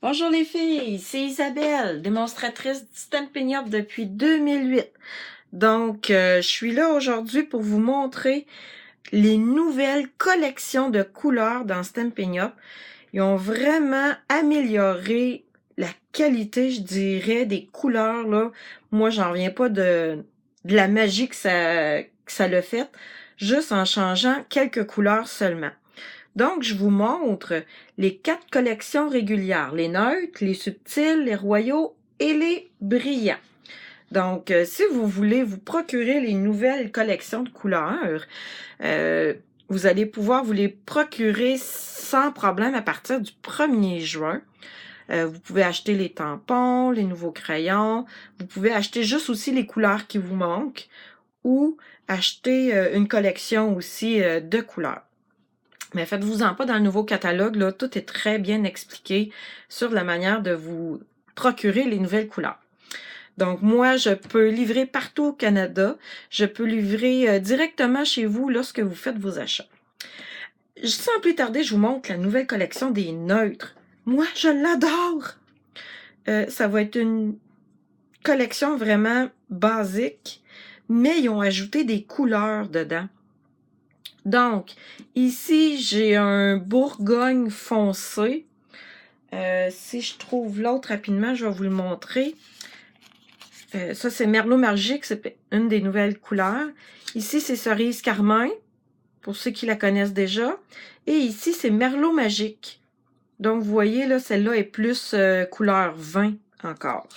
Bonjour les filles, c'est Isabelle, démonstratrice Stampin' Up depuis 2008. Donc, je suis là aujourd'hui pour vous montrer les nouvelles collections de couleurs dans Stampin' Up. Ils ont vraiment amélioré la qualité, je dirais, des couleurs, là. Moi, j'en reviens pas de la magie que ça l'a fait, juste en changeant quelques couleurs seulement. Donc, je vous montre les 4 collections régulières, les neutres, les subtils, les royaux et les brillants. Donc, si vous voulez vous procurer les nouvelles collections de couleurs, vous allez pouvoir vous les procurer sans problème à partir du 1er juin. Vous pouvez acheter les tampons, les nouveaux crayons. Vous pouvez acheter juste aussi les couleurs qui vous manquent ou acheter une collection aussi de couleurs. Mais faites-vous-en pas, dans le nouveau catalogue, là, tout est très bien expliqué sur la manière de vous procurer les nouvelles couleurs. Donc, moi, je peux livrer partout au Canada. Je peux livrer directement chez vous lorsque vous faites vos achats. Sans plus tarder, je vous montre la nouvelle collection des neutres. Moi, je l'adore! Ça va être une collection vraiment basique, mais ils ont ajouté des couleurs dedans. Donc, ici, j'ai un Bourgogne foncé. Si je trouve l'autre rapidement, je vais vous le montrer. Ça, c'est Merlot Magique, c'est une des nouvelles couleurs. Ici, c'est Cerise Carmin, pour ceux qui la connaissent déjà. Et ici, c'est Merlot Magique. Donc, vous voyez, là, celle-là est plus couleur vin encore.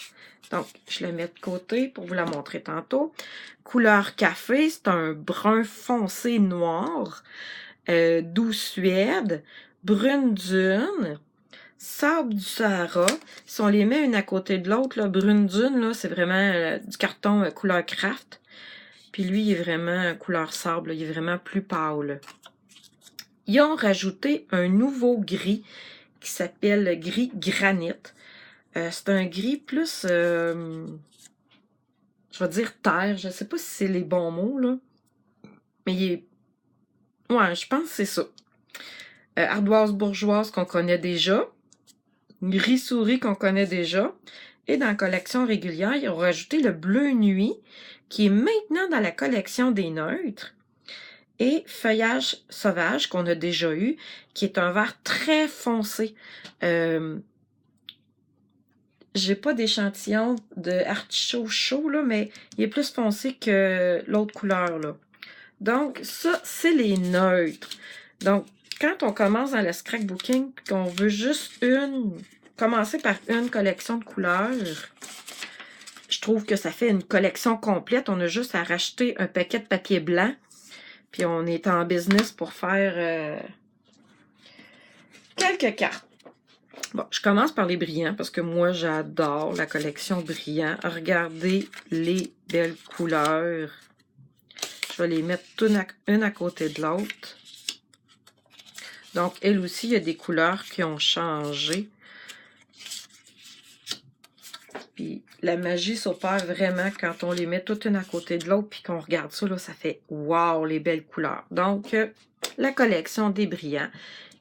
Donc, je la mets de côté pour vous la montrer tantôt. Couleur café, c'est un brun foncé noir. Doux Suède, brune dune, sable du Sahara. Si on les met une à côté de l'autre, là, brune dune, là, c'est vraiment du carton couleur craft. Puis lui, il est vraiment couleur sable, là, il est vraiment plus pâle. Ils ont rajouté un nouveau gris qui s'appelle gris granit. C'est un gris plus, je vais dire terre, je sais pas si c'est les bons mots, là. Mais il est, ouais, je pense que c'est ça. Ardoise bourgeoise qu'on connaît déjà. Gris souris qu'on connaît déjà. Et dans la collection régulière, ils ont rajouté le bleu nuit, qui est maintenant dans la collection des neutres. Et feuillage sauvage, qu'on a déjà eu, qui est un vert très foncé. J'ai pas d'échantillon de artichaut chaud, là, mais il est plus foncé que l'autre couleur, là. Donc, ça, c'est les neutres. Donc, quand on commence dans le scrapbooking, qu'on veut juste commencer par une collection de couleurs, je trouve que ça fait une collection complète. On a juste à racheter un paquet de papier blanc, puis on est en business pour faire quelques cartes. Bon, je commence par les brillants parce que moi, j'adore la collection brillants. Regardez les belles couleurs. Je vais les mettre une à côté de l'autre. Donc, elle aussi, il y a des couleurs qui ont changé. Puis, la magie s'opère vraiment quand on les met toutes une à côté de l'autre puis qu'on regarde ça, là, ça fait « wow » les belles couleurs. Donc, la collection des brillants.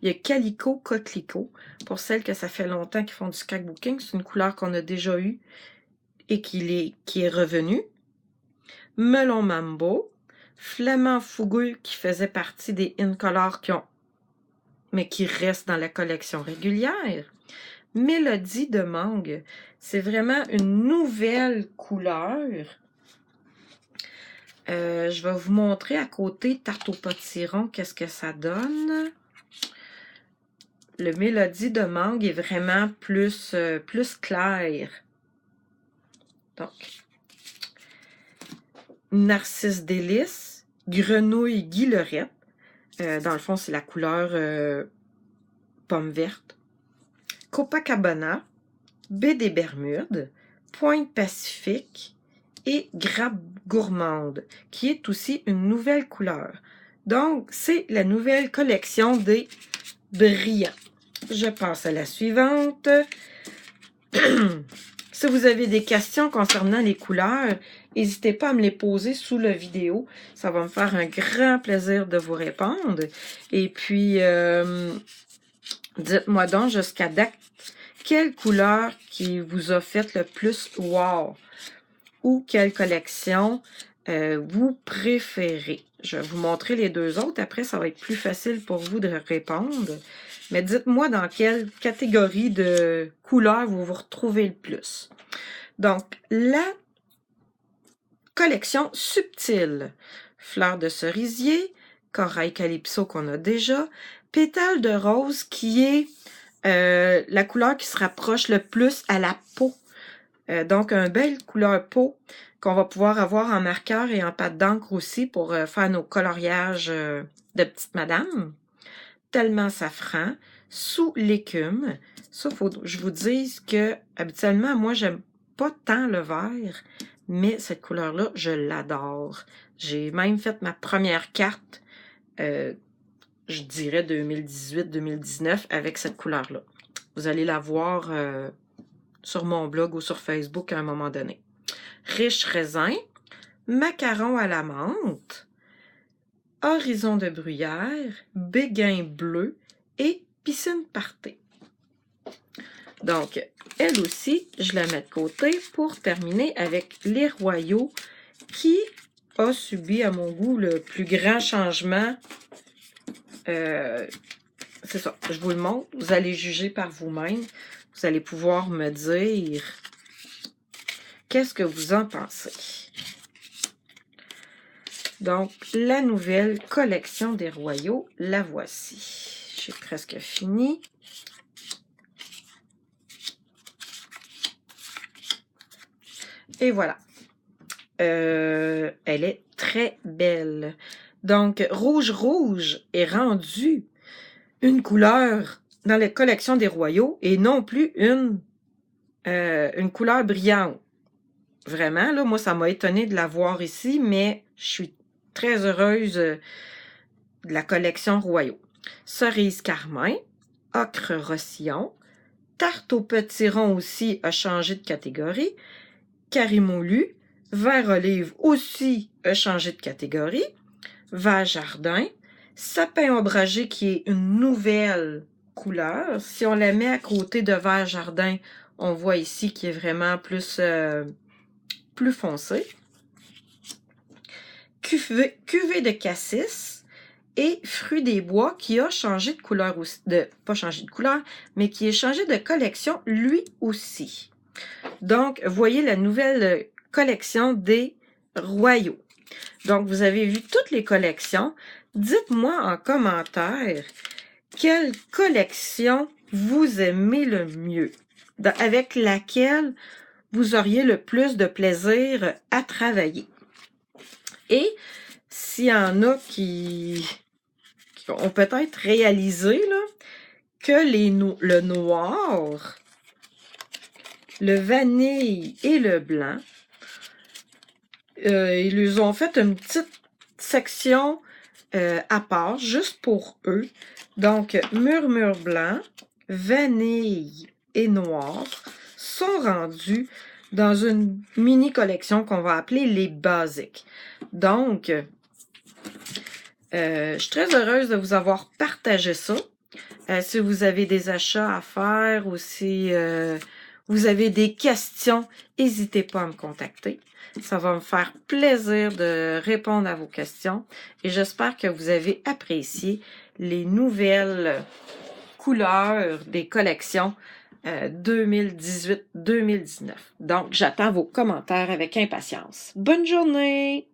Il y a Calico Coquelicot. Pour celles que ça fait longtemps qu'ils font du scrapbooking, c'est une couleur qu'on a déjà eue et qui est revenue. Melon Mambo. Flamand Fougueux qui faisait partie des Incolor mais qui restent dans la collection régulière. Mélodie de mangue. C'est vraiment une nouvelle couleur. Je vais vous montrer à côté tarte au potiron qu'est-ce que ça donne. Le mélodie de mangue est vraiment plus clair. Donc, Narcisse délice, grenouille guillerette. Dans le fond, c'est la couleur pomme verte. Copacabana, baie des Bermudes, Pointe Pacifique et grappe gourmande, qui est aussi une nouvelle couleur. Donc, c'est la nouvelle collection des brillants. Je passe à la suivante. Si vous avez des questions concernant les couleurs, n'hésitez pas à me les poser sous la vidéo. Ça va me faire un grand plaisir de vous répondre. Et puis, dites-moi donc jusqu'à date, quelle couleur qui vous a fait le plus wow ou quelle collection vous préférez. Je vais vous montrer les deux autres. Après, ça va être plus facile pour vous de répondre. Mais dites-moi dans quelle catégorie de couleurs vous vous retrouvez le plus. Donc, la collection subtile. Fleurs de cerisier, corail calypso qu'on a déjà, pétales de rose qui est la couleur qui se rapproche le plus à la peau. Donc, une belle couleur peau qu'on va pouvoir avoir en marqueur et en pâte d'encre aussi pour faire nos coloriages de petite madame. Tellement safran, sous l'écume. Ça, faut que je vous dise que habituellement, moi, j'aime pas tant le vert, mais cette couleur-là, je l'adore. J'ai même fait ma première carte, je dirais 2018-2019, avec cette couleur-là. Vous allez la voir sur mon blog ou sur Facebook à un moment donné. Riche raisin, macaron à la menthe, horizon de bruyère, béguin bleu et piscine partée. Donc, elle aussi, je la mets de côté pour terminer avec les royaux qui a subi, à mon goût, le plus grand changement. C'est ça, je vous le montre. Vous allez juger par vous-même. Vous allez pouvoir me dire qu'est-ce que vous en pensez. Donc, la nouvelle collection des royaux, la voici. J'ai presque fini. Et voilà. Elle est très belle. Donc, rouge est rendu une couleur dans la collection des royaux et non plus une couleur brillante. Vraiment, là, moi, ça m'a étonné de la voir ici, mais je suis très heureuse de la collection royaux. Cerise carmin, ocre rossillon, tarte au potiron aussi a changé de catégorie, carimolu, vert olive aussi a changé de catégorie, vert jardin, sapin ombragé qui est une nouvelle couleur. Si on la met à côté de vert jardin, on voit ici qui est vraiment plus foncé. Cuvée de cassis et fruit des bois qui a changé de couleur aussi, pas changé de couleur, mais qui est changé de collection lui aussi. Donc, voyez la nouvelle collection des royaux. Donc, vous avez vu toutes les collections. Dites-moi en commentaire quelle collection vous aimez le mieux, avec laquelle vous auriez le plus de plaisir à travailler. Et s'il y en a qui ont peut-être réalisé là, que le noir, le vanille et le blanc, ils lui ont fait une petite section à part, juste pour eux. Donc, murmure blanc, vanille et noir sont rendus dans une mini collection qu'on va appeler les basiques. Donc, je suis très heureuse de vous avoir partagé ça. Si vous avez des achats à faire ou si vous avez des questions, n'hésitez pas à me contacter. Ça va me faire plaisir de répondre à vos questions et j'espère que vous avez apprécié les nouvelles couleurs des collections 2018-2019. Donc, j'attends vos commentaires avec impatience. Bonne journée!